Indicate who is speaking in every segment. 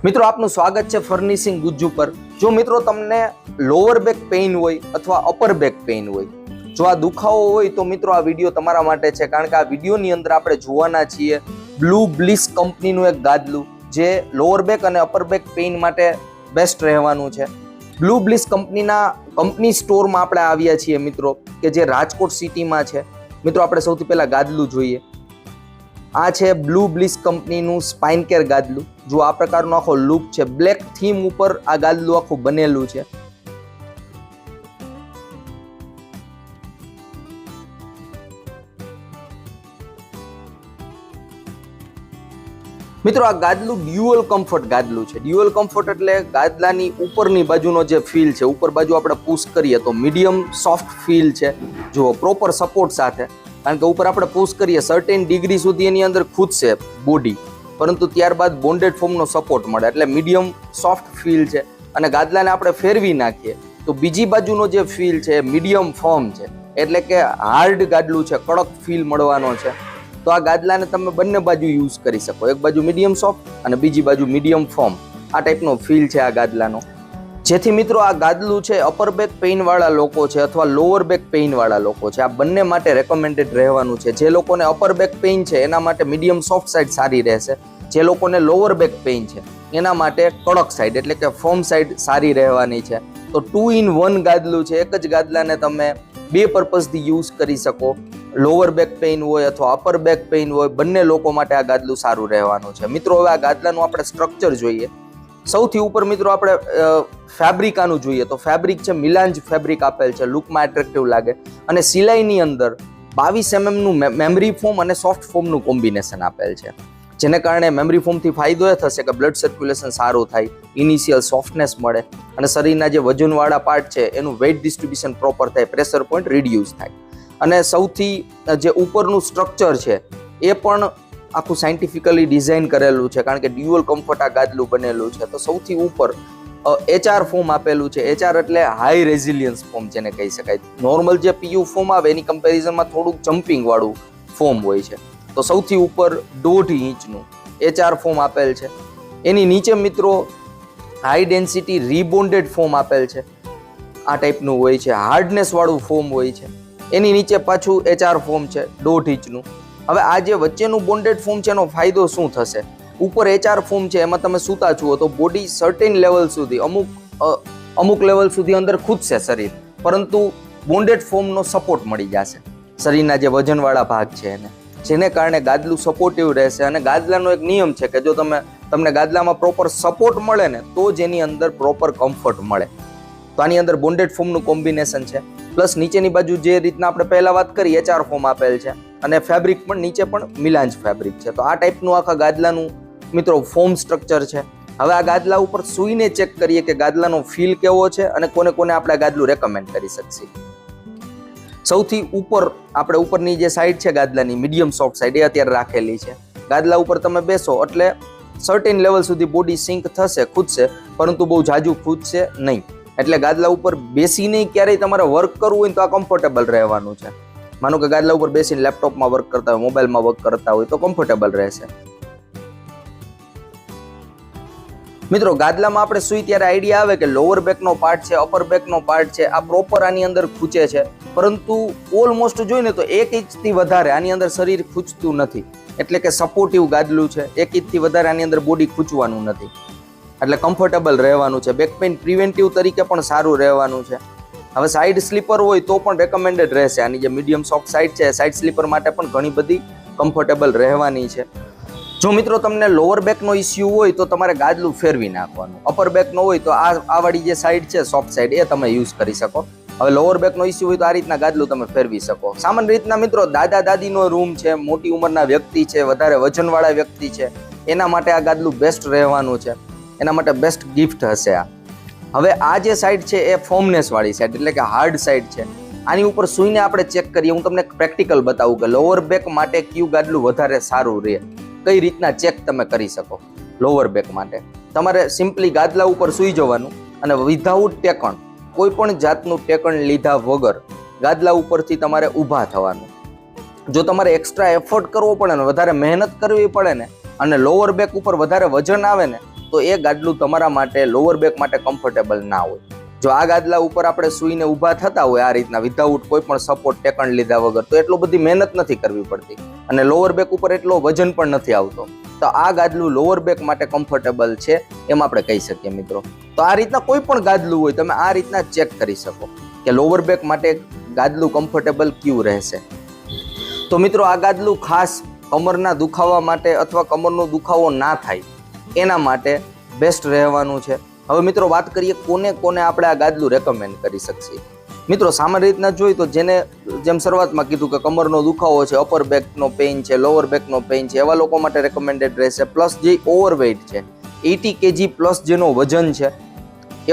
Speaker 1: મિત્રો આપનું સ્વાગત છે ફર્નિશિંગ ગુજ્જુ પર। જો મિત્રો તમને લોઅર બેક પેઇન હોય અથવા અપર બેક પેઇન હોય, જો આ દુખાવો હોય તો મિત્રો આ વિડીયો તમારા માટે છે, કારણ કે આ વિડીયોની અંદર આપણે જોવાના છીએ બ્લુ બ્લિસ કંપનીનું એક ગાદલું જે લોઅર બેક અને અપર બેક પેઇન માટે બેસ્ટ રહેવાનું છે। બ્લુ બ્લિસ કંપનીના કંપની સ્ટોરમાં આપણે આવ્યા છીએ મિત્રો, કે જે રાજકોટ સિટીમાં છે। મિત્રો આપણે સૌથી પહેલા ગાદલું જોઈએ। આ છે બ્લુ બ્લિસ કંપનીનું સ્પાઇન કેર ગાદલું। જો આ પ્રકારનો આખો લુક છે, બ્લેક થીમ ઉપર આ ગાદલું આખું બનેલું છે। મિત્રો આ ગાદલું ડ્યુઅલ કમ્ફર્ટ ગાદલું છે। ડ્યુઅલ કમ્ફર્ટ એટલે ગાદલાની ઉપરની બાજુનો જે ફીલ છે, ઉપર બાજુ આપણે પુશ કરીએ તો મીડિયમ સોફ્ટ ફીલ છે, જો પ્રોપર સપોર્ટ સાથે। કારણ કે ઉપર આપણે પુશ કરીએ સર્ટેન ડિગ્રી સુધી એની અંદર ખૂદશે બોડી, પરંતુ ત્યારબાદ બોન્ડેડ ફોર્મનો સપોર્ટ મળે એટલે મીડિયમ સોફ્ટ ફીલ છે। અને ગાદલાને આપણે ફેરવી નાખીએ તો બીજી બાજુનો જે ફીલ છે મીડિયમ ફર્મ છે, એટલે કે હાર્ડ ગાદલું છે, કડક ફીલ મળવાનો છે। તો આ ગાદલાને તમે બંને બાજુ યુઝ કરી શકો, એક બાજુ મીડિયમ સોફ્ટ અને બીજી બાજુ મીડિયમ ફર્મ, આ ટાઈપનો ફીલ છે આ ગાદલાનો। જેથી મિત્રો આ ગાદલું છે અપર બેક પેઇન વાળા લોકો છે અથવા લોઅર બેક પેઇન વાળા લોકો છે, આ બંને માટે રેકમેન્ડેડ રહેવાનું છે। જે લોકોને અપર બેક પેઇન છે એના માટે મીડિયમ સોફ્ટ સાઈડ સારી રહેશે, જે લોકોને લોઅર બેક પેઇન છે એના માટે કડક સાઈડ એટલે કે ફર્મ સાઈડ સારી રહેવાની છે। તો 2 in 1 ગાદલું છે, એક જ ગાદલાને તમે બે પર્પઝથી યુઝ કરી શકો। લોઅર બેક પેઇન હોય અથવા અપર બેક પેઇન હોય, બંને લોકો માટે આ ગાદલું સારું રહેવાનું છે। મિત્રો હવે આ ગાદલાનું આપણે સ્ટ્રક્ચર જોઈએ। સૌથી ઉપર મિત્રો આપણે ફેબ્રિક આનું જોઈએ તો ફેબ્રિક છે મિલાન્જ ફેબ્રિક આપેલ છે, લુકમાં એટ્રેક્ટિવ લાગે। અને સિલાઈની અંદર 22 mm નું મેમરી ફોમ અને સોફ્ટ ફોમનું કોમ્બિનેશન આપેલ છે, જેને કારણે મેમરી ફોમથી ફાયદો એ થશે કે બ્લડ સર્ક્યુલેશન સારું થાય, ઇનિશિયલ સોફ્ટનેસ મળે અને શરીરના જે વજનવાળા પાર્ટ છે એનું વેઇટ ડિસ્ટ્રીબ્યુશન પ્રોપર થાય, પ્રેશર પોઈન્ટ રિડ્યુસ થાય। અને સૌથી જે ઉપરનું સ્ટ્રક્ચર છે એ પણ આખું સાયન્ટિફિકલી ડિઝાઇન કરેલું છે, કારણ કે ડ્યુઅલ કમ્ફર્ટ આ ગાદલું બનેલું છે। તો સૌથી ઉપર HR ફોમ આપેલું છે। HR એટલે હાઈ રેઝિલિયન્સ ફોમ જેને કહી શકાય। નોર્મલ જે PU ફોમ આવે એની કમ્પેરિઝનમાં થોડુંક જમ્પિંગ વાળું ફોમ હોય છે, તો સૌથી ઉપર 1.5 ઇંચનું HR ફોમ આપેલ છે। એની નીચે મિત્રો હાઈ ડેન્સિટી રીબોન્ડેડ ફોમ આપેલ છે, આ ટાઈપનું હોય છે, હાર્ડનેસ વાળું ફોમ હોય છે। એની નીચે પાછું HR ફોમ છે 1.5 ઇંચનું। હવે આ જે વચ્ચેનું બોન્ડેડ ફોમ છે એનો ફાયદો શું થશે? ઉપર HR ફોમ છે એમાં તમે સૂતા જુઓ તો બોડી સર્ટેન લેવલ સુધી અમુક લેવલ સુધી અંદર ખૂદશે શરીર, પરંતુ બોન્ડેડ ફોમનો સપોર્ટ મળી જશે શરીરના જે વજનવાળા ભાગ છે એને, જેને કારણે ગાદલું સપોર્ટિવ રહેશે। અને ગાદલાનો એક નિયમ છે કે જો તમને ગાદલામાં પ્રોપર સપોર્ટ મળે ને તો જ એની અંદર પ્રોપર કમ્ફર્ટ મળે। તો આની અંદર બોન્ડેડ ફોમનું કોમ્બિનેશન છે, પ્લસ નીચેની બાજુ જે રીતના આપણે પહેલા વાત કરી HR ફોમ આપેલ છે અને ફેબ્રિક પણ નીચે પણ મિલાન્જ ફેબ્રિક છે। તો આ ટાઈપનું આખા ગાદલાનું મિત્રો ફોમ સ્ટ્રક્ચર છે। હવે આ ગાદલા ઉપર સૂઈને ચેક કરીએ કે ગાદલાનો ફીલ કેવો છે અને કોને કોને આપણે આ ગાદલું રેકમેન્ડ કરી શકીએ। સૌથી ઉપર આપણે ઉપરની જે સાઈડ છે ગાદલાની મીડિયમ સોફ્ટ સાઈડ એ અત્યારે રાખેલી છે। ગાદલા ઉપર તમે બેસો એટલે સર્ટેન લેવલ સુધી બોડી સિંક થશે, ખૂદશે, પરંતુ બહુ જાજુ ખૂદશે નહીં। એટલે ગાદલા ઉપર બેસીને ક્યારેય તમારે વર્ક કરવું હોય તો આ કમ્ફર્ટેબલ રહેવાનું છે। માનો કે ગાદલા ઉપર બેસીને લેપટોપમાં વર્ક કરતા હોય, મોબાઈલમાં વર્ક કરતા હોય તો કમ્ફર્ટેબલ રહેશે। મિત્રો ગાદલામાં આપણે સુઈ ત્યારે આઈડિયા આવે કે લોઅર બેકનો પાર્ટ છે, અપર બેકનો પાર્ટ છે, આ પ્રોપર આની અંદર ખૂંચે છે, પરંતુ ઓલમોસ્ટ જોઈને તો 1 ઇંચથી વધારે આની અંદર શરીર ખૂંચતું નથી, એટલે કે સપોર્ટિવ ગાદલું છે। 1 ઇંચથી વધારે આની અંદર બોડી ખૂંચવાનું નથી, એટલે કમ્ફર્ટેબલ રહેવાનું છે। બેક પેઇન પ્રિવેન્ટિવ તરીકે પણ સારું રહેવાનું છે। હવે સાઈડ સ્લીપર હોય તો પણ રેકમેન્ડેડ રહેશે। આની જે મીડિયમ સોફ્ટ સાઈડ છે, સાઈડ સ્લીપર માટે પણ ઘણી બધી કમ્ફર્ટેબલ રહેવાની છે। જો મિત્રો તમને લોઅર બેકનો ઇસ્યુ હોય તો તમારે ગાદલું ફેરવી નાખવાનું, અપર બેકનો હોય તો આ વાળી જે સાઈડ છે સોફ્ટ સાઈડ એ તમે યુઝ કરી શકો। હવે લોઅર બેકનો ઇસ્યુ હોય તો આ રીતના ગાદલું તમે ફેરવી શકો। સામાન્ય રીતના મિત્રો દાદા દાદીનો રૂમ છે, મોટી ઉંમરના વ્યક્તિ છે, વધારે વજનવાળા વ્યક્તિ છે, એના માટે આ ગાદલું બેસ્ટ રહેવાનું છે, એના માટે બેસ્ટ ગિફ્ટ હશે આ। હવે આ જે સાઈડ છે એ ફોર્મનેસ વાળી સાઈડ એટલે કે હાર્ડ સાઈડ છે। આની ઉપર સૂઈને આપણે ચેક કરીએ, હું તમને પ્રેક્ટિકલ બતાવું કે લોઅર બેક માટે કયું ગાદલું વધારે સારું રહે, કઈ રીતના ચેક તમે કરી શકો। લોઅર બેક માટે તમારે સિમ્પલી ગાદલા ઉપર સૂઈ જવાનું અને વિધાઉટ ટેકણ, કોઈ પણ જાતનું ટેકણ લીધા વગર ગાદલા ઉપરથી તમારે ઊભા થવાનું। જો તમારે એક્સ્ટ્રા એફર્ટ કરવો પડે ને, વધારે મહેનત કરવી પડે ને અને લોઅર બેક ઉપર વધારે વજન આવે ને તો એ ગાદલું તમારા માટે લોઅર બેક માટે કમ્ફર્ટેબલ ના હોય. જો આ ગાદલા ઉપર આપણે સૂઈને ઊભા થતા હોય આ રીતના વિધાઉટ કોઈ પણ સપોર્ટ ટેકણ લીધા વગર, તો એટલો બધી મહેનત નથી કરવી પડતી અને લોઅર બેક ઉપર એટલો વજન પણ નથી આવતો. તો આ ગાદલું લોઅર બેક માટે કમ્ફર્ટેબલ છે એમ આપણે કહી શકીએ મિત્રો. તો આ રીતના કોઈ પણ ગાદલું હોય તમે આ રીતના ચેક કરી શકો કે લોઅર બેક માટે ગાદલું કમ્ફર્ટેબલ કયું રહેશે. તો મિત્રો આ ગાદલું ખાસ કમરના દુખાવા માટે અથવા કમરનો દુખાવો ના થાય એના માટે બેસ્ટ રહેવાનું છે. હવે મિત્રો વાત કરીએ કોને કોને આપણે આ ગાદલું રેકમેન્ડ કરી શકીએ. મિત્રો સામાન્ય રીતના જોઈએ તો જેને જેમ શરૂઆતમાં કીધું કે કમરનો દુખાવો છે, અપર બેકનો પેઇન છે, લોઅર બેકનો પેઇન છે, એવા લોકો માટે રેકમેન્ડેડ રહેશે. પ્લસ જે ઓવરવેઇટ છે, 80 kg પ્લસ જેનો વજન છે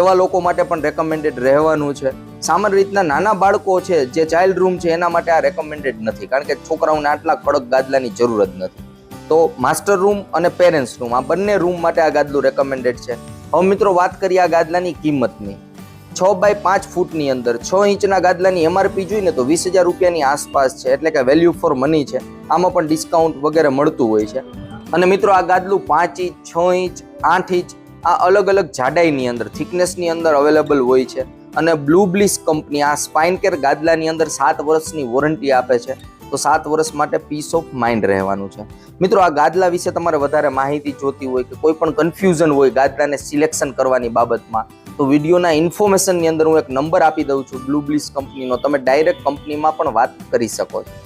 Speaker 1: એવા લોકો માટે પણ રેકમેન્ડેડ રહેવાનું છે. સામાન્ય રીતના નાના બાળકો છે જે ચાઇલ્ડ રૂમ છે એના માટે આ રેકમેન્ડેડ નથી, કારણ કે છોકરાઓને આટલા કડક ગાદલાની જરૂર જ નથી. તો માસ્ટર રૂમ અને પેરેન્ટ્સ રૂમ આ બંને રૂમ માટે આ ગાદલું રેકમેન્ડેડ છે. હવે મિત્રો વાત કરીએ આ ગાદલાની કિંમતની. 6x5 ફૂટની અંદર 6 ઇંચના ગાદલાની MRP જોઈને તો 20,000 રૂપિયાની આસપાસ છે, એટલે કે વેલ્યુ ફોર મની છે. આમાં પણ ડિસ્કાઉન્ટ વગેરે મળતું હોય છે. અને મિત્રો આ ગાદલું 5 ઇંચ, 6 ઇંચ, 8 ઇંચ આ અલગ અલગ જાડાઈની અંદર, થિકનેસની અંદર અવેલેબલ હોય છે. અને બ્લુ બ્લિસ કંપની આ સ્પાઇન કેર ગાદલાની અંદર 7 વર્ષની વોરંટી આપે છે. તો 7 વર્ષ માટે પીસ ઓફ માઇન્ડ રહેવાનું છે. મિત્રો આ ગાદલા વિશે તમારે વધારે માહિતી જોતી હોય કે કોઈ પણ કન્ફ્યુઝન હોય ગાદલાને સિલેક્શન કરવાની બાબતમાં, તો વિડીયોના ઇન્ફોર્મેશનની અંદર હું એક નંબર આપી દઉં છું બ્લુ બ્લિસ કંપનીનો, તમે ડાયરેક્ટ કંપનીમાં પણ વાત કરી શકો છો.